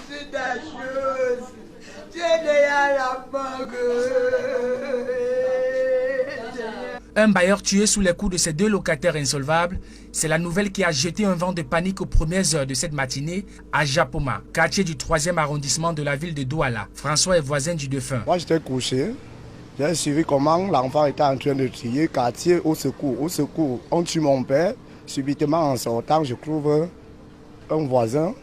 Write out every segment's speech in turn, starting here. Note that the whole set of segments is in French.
C'est ta chose. C'est déjà la banque. Un bailleur tué sous les coups de ses deux locataires insolvables, c'est la nouvelle qui a jeté un vent de panique aux premières heures de cette matinée à Japoma, quartier du 3e arrondissement de la ville de Douala. François est voisin du défunt. Moi j'étais couché, j'ai suivi comment l'enfant était en train de crier quartier au secours, on tue mon père. Subitement en sortant, je trouve un voisin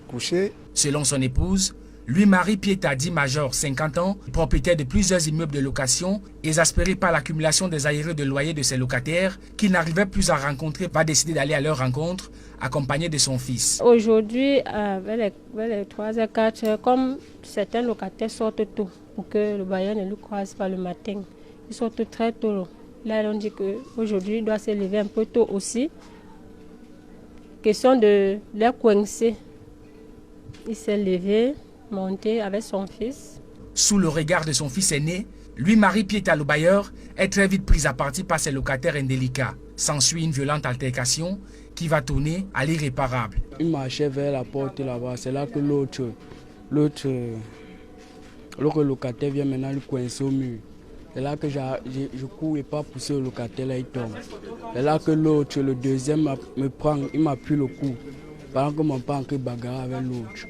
couché. Selon son épouse, Louis-Marie Pieta dit Major, 50 ans, propriétaire de plusieurs immeubles de location, exaspéré par l'accumulation des arriérés de loyer de ses locataires, qu'il n'arrivait plus à rencontrer, va décider d'aller à leur rencontre, accompagné de son fils. Aujourd'hui, vers les 3h, 4h, comme certains locataires sortent tôt pour que le bailleur ne le croise pas le matin, ils sortent très tôt. Là, on dit qu'aujourd'hui, il doit se lever un peu tôt aussi. Question de les coincer. Il s'est levé, monté avec son fils. Sous le regard de son fils aîné, Louis-Marie Pieta, le bailleur, est très vite pris à partie par ses locataires indélicats. S'ensuit une violente altercation qui va tourner à l'irréparable. Il marchait vers la porte là-bas. C'est là que l'autre locataire vient maintenant le coincer au mur. C'est là que je cours et pas pousser le locataire, là il tombe. C'est là que l'autre, le deuxième, me prend, il m'appuie le cou. Pendant que mon père en bagarre avec l'autre.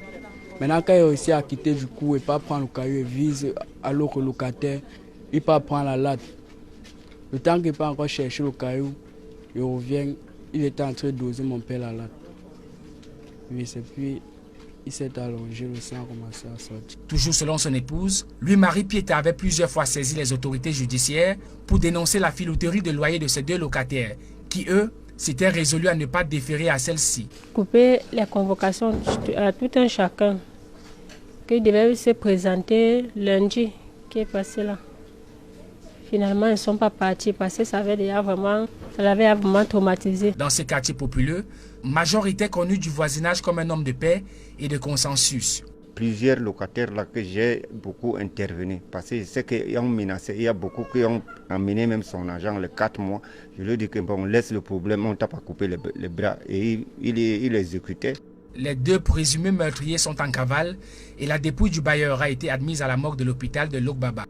Maintenant, quand il a réussi à quitter du coup et pas prendre le caillou et vise à l'autre locataire, il pas prendre la latte. Le temps qu'il pas encore chercher le caillou, il revient, il était en train de doser mon père la latte. Oui, c'est puis il s'est allongé, le sang a commencé à sortir. Toujours selon son épouse, Louis-Marie Pieta avait plusieurs fois saisi les autorités judiciaires pour dénoncer la filouterie de loyer de ses deux locataires, qui eux, s'étaient résolus à ne pas déférer à celle-ci. Couper les convocations à tout un chacun, qui devait se présenter lundi, qui est passé là. Finalement, ils ne sont pas partis parce que ça l'avait vraiment traumatisé. Dans ce quartier populeux, Major était connu du voisinage comme un homme de paix et de consensus. Plusieurs locataires là que j'ai beaucoup intervenu parce que je sais qu'ils ont menacé, il y a beaucoup qui ont amené même son argent les 4 mois. Je lui ai dit que bon, laisse le problème, on ne t'a pas coupé les bras et il exécutait. Les deux présumés meurtriers sont en cavale et la dépouille du bailleur a été admise à la morgue de l'hôpital de Lokbaba.